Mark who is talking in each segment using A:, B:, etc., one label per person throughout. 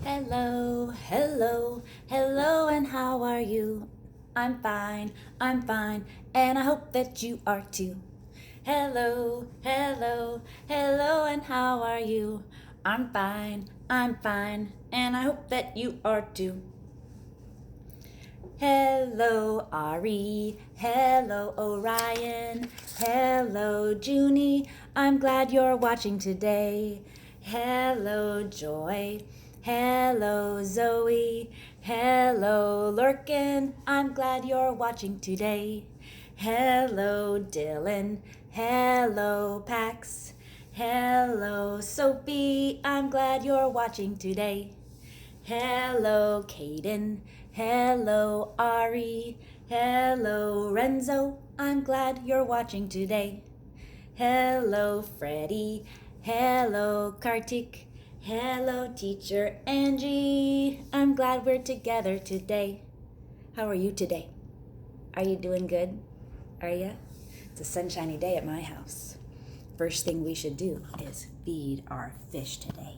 A: Hello, hello, hello, and how are you? I'm fine, and I hope that you are too. Hello, hello, hello, and how are you? I'm fine, and I hope that you are too. Hello, Ari. Hello, Orion. Hello, Junie. I'm glad you're watching today. Hello, Joy. Hello, Zoe. Hello, Lurkin. I'm glad you're watching today. Hello, Dylan. Hello, Pax. Hello, Sophie. I'm glad you're watching today. Hello, Caden. Hello, Ari. Hello, Renzo. I'm glad you're watching today. Hello, Freddie. Hello, Kartik. Hello, teacher Angie. I'm glad we're together today. How are you today? Are you doing good? Are ya? It's a sunshiny day at my house. First thing we should do is feed our fish today.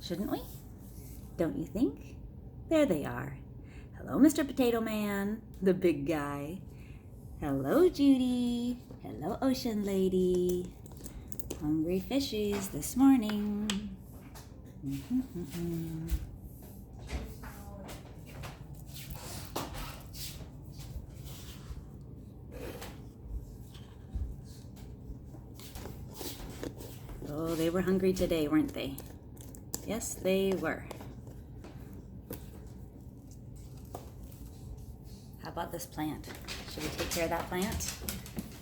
A: Shouldn't we? Don't you think? There they are. Hello, Mr. Potato Man, the big guy. Hello, Judy. Hello, Ocean Lady. Hungry fishies this morning. Oh, they were hungry today, weren't they? Yes, they were. How about this plant? Should we take care of that plant?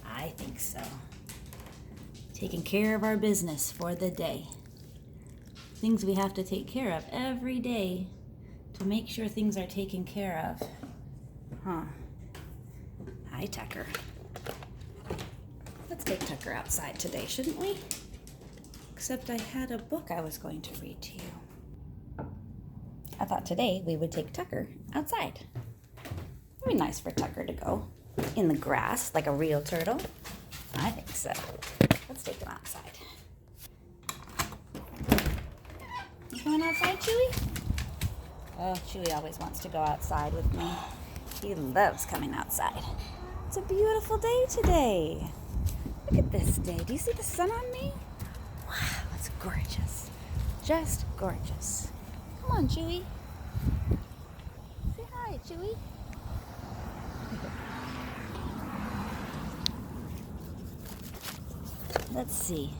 A: I think so. Taking care of our business for the day. Things we have to take care of every day to make sure things are taken care of. Huh. Hi, Tucker. Let's take Tucker outside today, shouldn't we? Except I had a book I was going to read to you. I thought today we would take Tucker outside. It'd be nice for Tucker to go in the grass like a real turtle. I think so. Let's take him outside. You going outside, Chewy? Oh, Chewy always wants to go outside with me. He loves coming outside. It's a beautiful day today. Look at this day. Do you see the sun on me? Wow, it's gorgeous. Just gorgeous. Come on, Chewy. Say hi, Chewy. Let's see.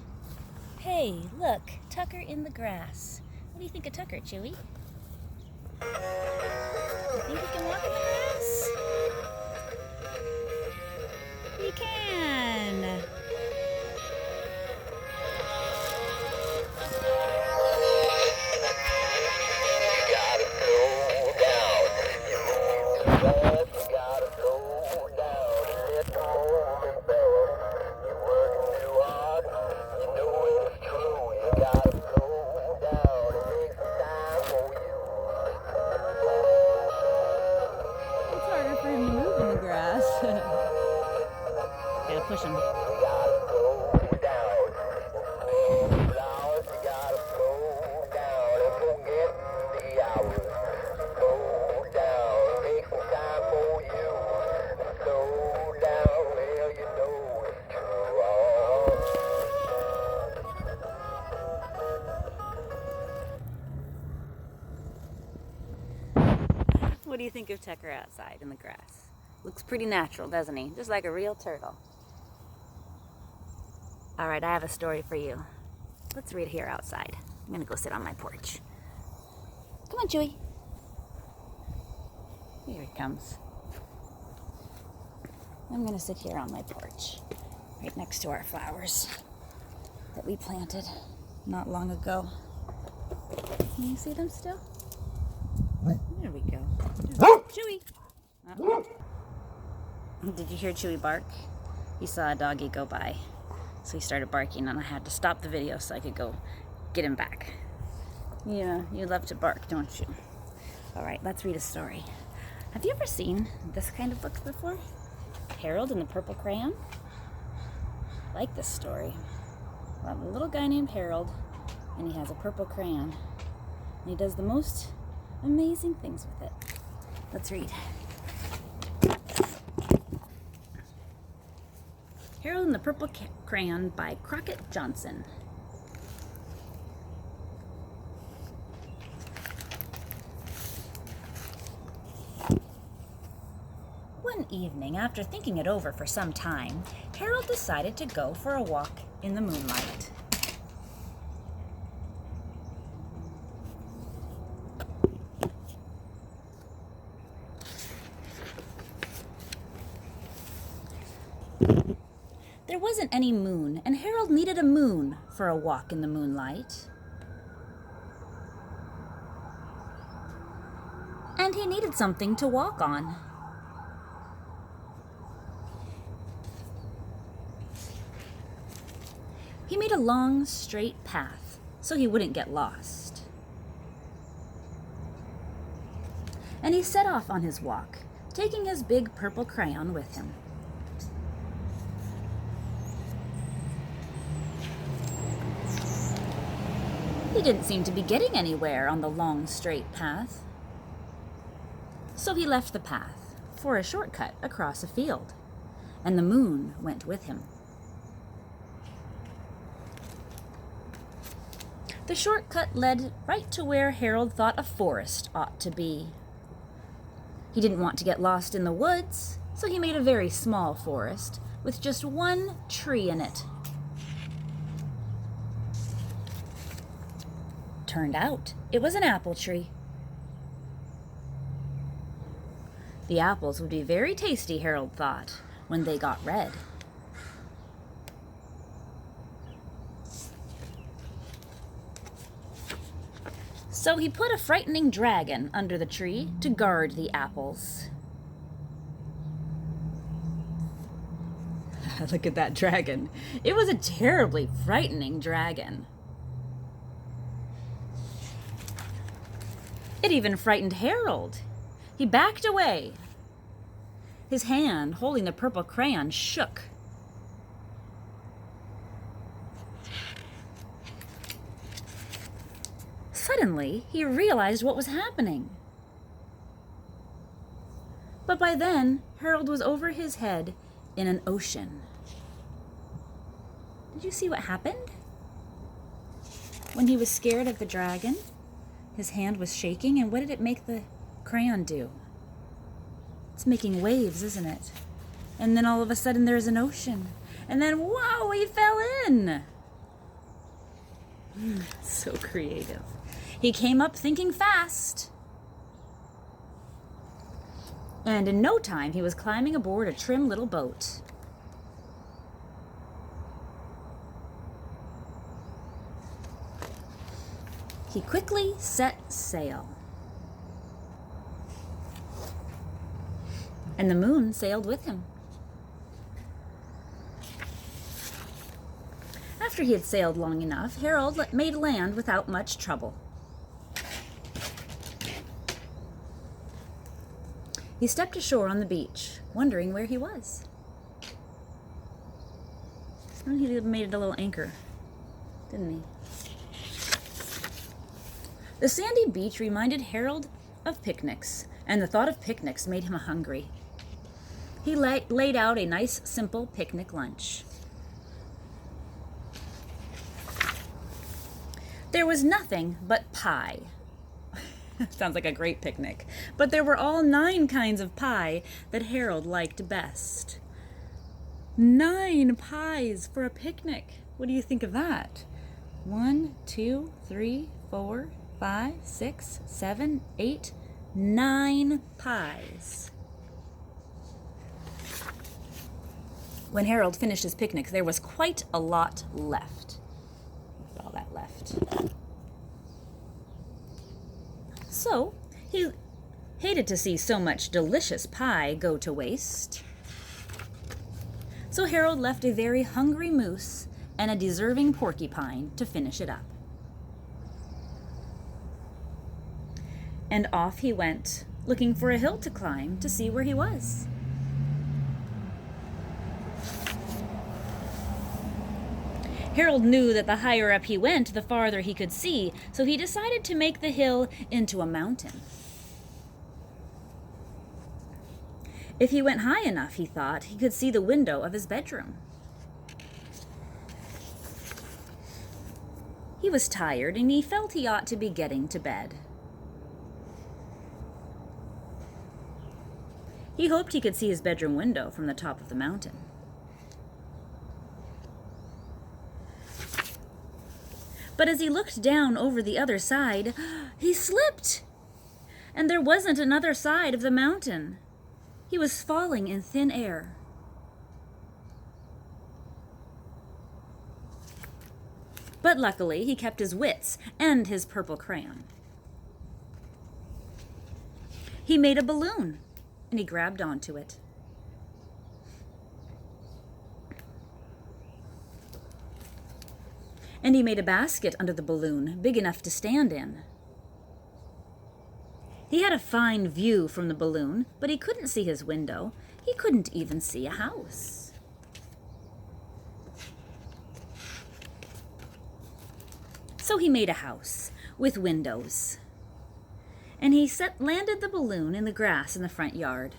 A: Hey, look, Tucker in the grass. What do you think of Tucker, Chewy? You think he can walk in the grass? He can. Gotta push him. What do you think of Tucker outside in the grass? Looks pretty natural, doesn't he? Just like a real turtle. All right, I have a story for you. Let's read here outside. I'm gonna go sit on my porch. Come on, Chewy. Here he comes. I'm gonna sit here on my porch, right next to our flowers that we planted not long ago. Can you see them still? There we go. Chewy! Oh. Did you hear Chewy bark? He saw a doggy go by. So he started barking and I had to stop the video so I could go get him back. Yeah, you love to bark, don't you? All right, let's read a story. Have you ever seen this kind of book before? Harold and the Purple Crayon? I like this story. Well, a little guy named Harold, and he has a purple crayon. And he does the most amazing things with it. Let's read. Harold and the Purple Crayon by Crockett Johnson. One evening, after thinking it over for some time, Harold decided to go for a walk in the moonlight. There wasn't any moon, and Harold needed a moon for a walk in the moonlight. And he needed something to walk on. He made a long, straight path so he wouldn't get lost. And he set off on his walk, taking his big purple crayon with him. He didn't seem to be getting anywhere on the long, straight path. So he left the path for a shortcut across a field, and the moon went with him. The shortcut led right to where Harold thought a forest ought to be. He didn't want to get lost in the woods, so he made a very small forest with just one tree in it. Turned out it was an apple tree. The apples would be very tasty, Harold thought, when they got red. So he put a frightening dragon under the tree to guard the apples. Look at that dragon. It was a terribly frightening dragon. It even frightened Harold. He backed away. His hand, holding the purple crayon, shook. Suddenly, he realized what was happening. But by then, Harold was over his head in an ocean. Did you see what happened? When he was scared of the dragon, his hand was shaking, and what did it make the crayon do? It's making waves, isn't it? And then all of a sudden there's an ocean. And then, whoa, he fell in. So creative. He came up thinking fast. And in no time, he was climbing aboard a trim little boat. He quickly set sail. And the moon sailed with him. After he had sailed long enough, Harold made land without much trouble. He stepped ashore on the beach, wondering where he was. And he made a little anchor, didn't he? The sandy beach reminded Harold of picnics, and the thought of picnics made him hungry. He laid out a nice, simple picnic lunch. There was nothing but pie. Sounds like a great picnic. But there were all 9 kinds of pie that Harold liked best. 9 pies for a picnic. What do you think of that? 1, 2, 3, 4, 5, 6, 7, 8, 9 pies. When Harold finished his picnic, there was quite a lot left. Look at all that left. So, he hated to see so much delicious pie go to waste. So Harold left a very hungry moose and a deserving porcupine to finish it up. And off he went, looking for a hill to climb to see where he was. Harold knew that the higher up he went, the farther he could see, so he decided to make the hill into a mountain. If he went high enough, he thought, he could see the window of his bedroom. He was tired, and he felt he ought to be getting to bed. He hoped he could see his bedroom window from the top of the mountain. But as he looked down over the other side, he slipped, and there wasn't another side of the mountain. He was falling in thin air. But luckily, he kept his wits and his purple crayon. He made a balloon, and he grabbed onto it. And he made a basket under the balloon, big enough to stand in. He had a fine view from the balloon, but he couldn't see his window. He couldn't even see a house. So he made a house with windows. And he landed the balloon in the grass in the front yard.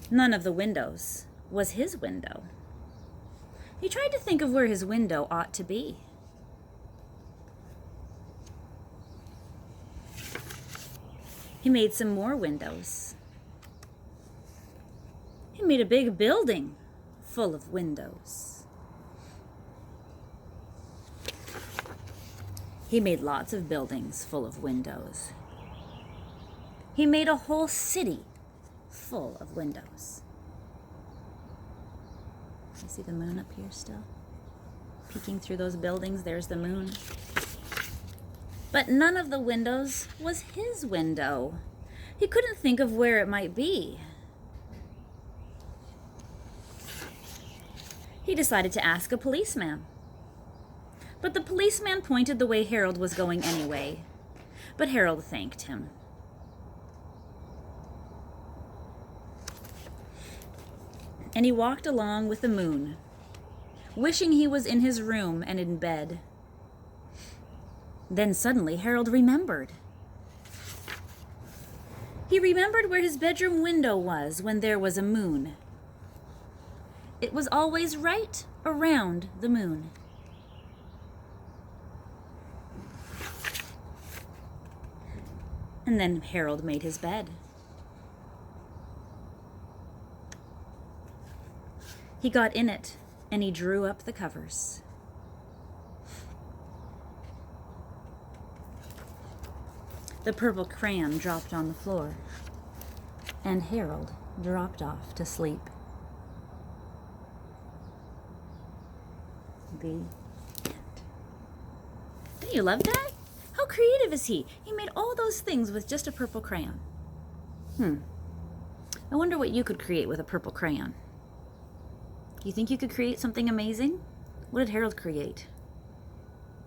A: None of the windows was his window. He tried to think of where his window ought to be. He made some more windows. He made a big building full of windows. He made lots of buildings full of windows. He made a whole city full of windows. You see the moon up here still? Peeking through those buildings, there's the moon. But none of the windows was his window. He couldn't think of where it might be. He decided to ask a policeman. But the policeman pointed the way Harold was going anyway. But Harold thanked him. And he walked along with the moon, wishing he was in his room and in bed. Then suddenly Harold remembered. He remembered where his bedroom window was when there was a moon. It was always right around the moon. And then Harold made his bed. He got in it, and he drew up the covers. The purple crayon dropped on the floor, and Harold dropped off to sleep. The end. Don't you love that? How creative is he? He made all those things with just a purple crayon. I wonder what you could create with a purple crayon. Do you think you could create something amazing? What did Harold create?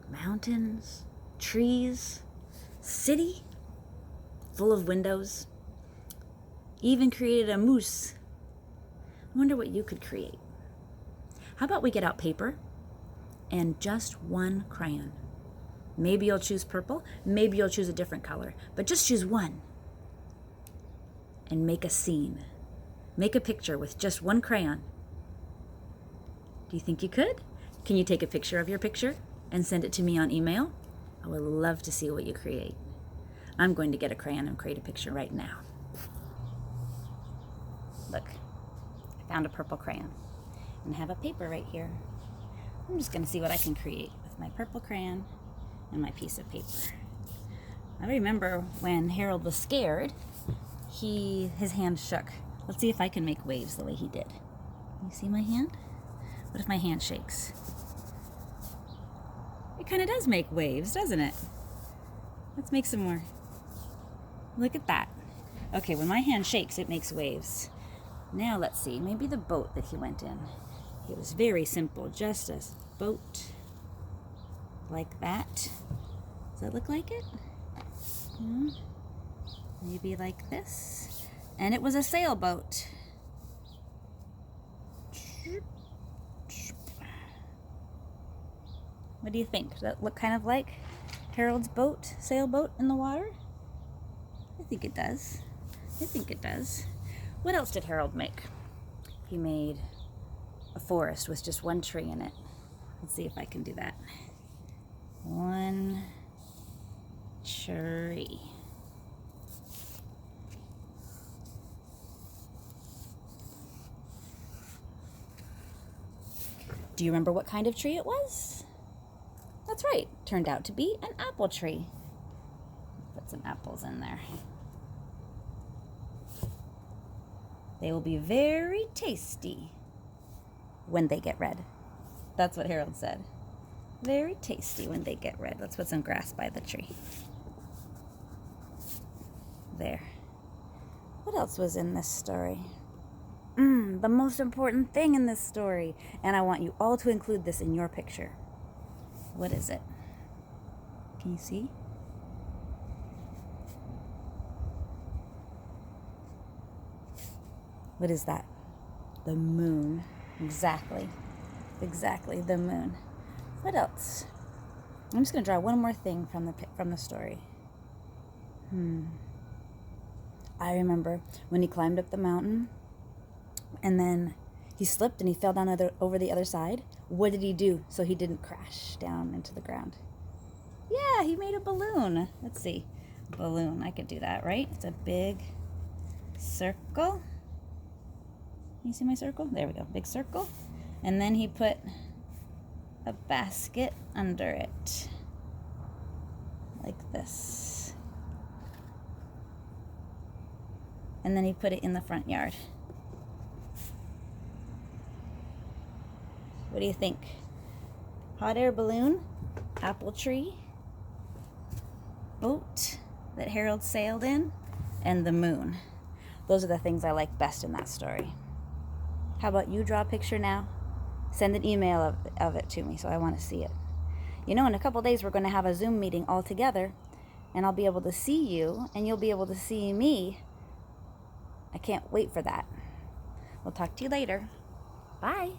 A: Mountains, trees, city full of windows. He even created a moose. I wonder what you could create. How about we get out paper and just one crayon? Maybe you'll choose purple, maybe you'll choose a different color, but just choose one and make a scene. Make a picture with just one crayon. Do you think you could? Can you take a picture of your picture and send it to me on email? I would love to see what you create. I'm going to get a crayon and create a picture right now. Look, I found a purple crayon and I have a paper right here. I'm just going to see what I can create with my purple crayon and my piece of paper. I remember when Harold was scared, his hand shook. Let's see if I can make waves the way he did. You see my hand? What if my hand shakes? It kind of does make waves, doesn't it? Let's make some more. Look at that. Okay, when my hand shakes, it makes waves. Now let's see, maybe the boat that he went in. It was very simple, just a boat like that. Does that look like it? Maybe like this. And it was a sailboat. What do you think? Does that look kind of like Harold's boat, sailboat in the water? I think it does. I think it does. What else did Harold make? He made a forest with just one tree in it. Let's see if I can do that. One tree. Do you remember what kind of tree it was? That's right. Turned out to be an apple tree. Put some apples in there. They will be very tasty when they get red. That's what Harold said. Very tasty when they get red. Let's put some grass by the tree. There. What else was in this story? The most important thing in this story. And I want you all to include this in your picture. What is it? Can you see? What is that? The moon. Exactly. Exactly, the moon. What else? I'm just going to draw one more thing from the story. I remember when he climbed up the mountain and then he slipped and he fell down over the other side. What did he do so he didn't crash down into the ground? Yeah, he made a balloon. Let's see. Balloon. I could do that, right? It's a big circle. You see my circle? There we go. Big circle. And then he put a basket under it. Like this. And then he put it in the front yard. What do you think? Hot air balloon, apple tree, boat that Harold sailed in, and the moon. Those are the things I like best in that story. How about you draw a picture now? Send an email of it to me so I want to see it. You know, in a couple days we're going to have a Zoom meeting all together, and I'll be able to see you, and you'll be able to see me. I can't wait for that. We'll talk to you later. Bye.